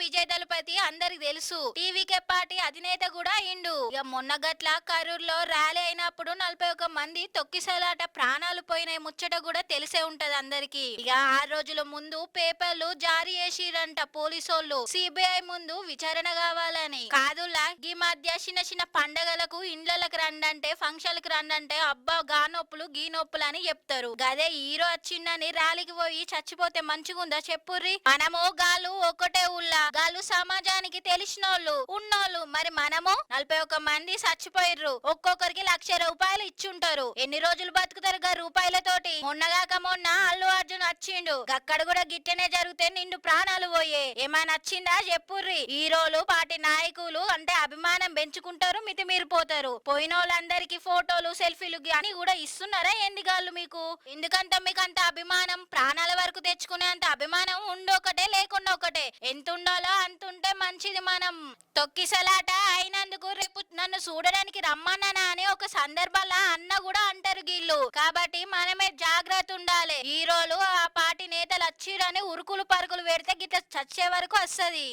విజయ్ దళపతి అందరికి తెలుసు. TVK party అధినేత కూడా అయిండు. ఇక మొన్న గట్ల కరూర్లో ర్యాలీ అయినప్పుడు 41 మంది తొక్కిసలాట ప్రాణాలు పోయిన ముచ్చట కూడా తెలిసే ఉంటది అందరికి. ఇక 6 రోజుల ముందు పేపర్లు జారీ చేసిరంట పోలీసోళ్ళు సిబిఐ ముందు విచారణ కావాలని. కాదులా ఈ మధ్య చిన్న చిన్న పండగలకు ఇండ్లకు రండంటే ఫంక్షన్లకు రండంటే అబ్బా గా నొప్పులు గీ నొప్పులు అని చెప్తారు. గదే హీరో వచ్చిందని ర్యాలీకి పోయి చచ్చిపోతే మంచిగుందా చెప్పుర్రి. మనము గాలు ఒకటే ఊళ్ళా గాలు సమాజానికి తెలిసినోళ్ళు ఉన్నోళ్ళు. మరి మనము 41 మంది చచ్చిపోయిర్రు. ఒక్కొక్కరికి 1,00,000 రూపాయలు ఇచ్చుంటారు. ఎన్ని రోజులు బతుకుతారు గా రూపాయలతోటి. మొన్నగాక మొన్న అల్లు అర్జున్ వచ్చిండు. అక్కడ కూడా గిట్టనే జరిగితే నిండు ప్రాణాలు పోయే. ఏమైనా వచ్చిందా చెప్పుర్రి. హీరోలు పార్టీ నాయకులు అంటే అభిమానం పెంచుకుంటారు, మితిమీరిపోతారు. పోయిన వాళ్ళందరికి ఫోటోలు సెల్ఫీలు అని కూడా ఇస్తున్నారా ఏంది గాళ్ళు మీకు? ఎందుకంత మీకు అంత అభిమానం? ప్రాణాల వరకు తెచ్చుకునే అంత అభిమానం ఉండొకటే లేకుండా ఒకటే. ఎంత ఉండాలో అంత ఉంటే మంచిది. మనం తొక్కిసలాట అయినందుకు రేపు నన్ను చూడడానికి రమ్మన్నానా అని ఒక సందర్భంలో అన్న కూడా అంటారు గీళ్ళు. కాబట్టి మనమే జాగ్రత్త ఉండాలి. హీరోలు ఆ పార్టీ నేతలు వచ్చిరని ఉరుకులు పరుగులు పెడితే గిట్ల చచ్చే వరకు వస్తది.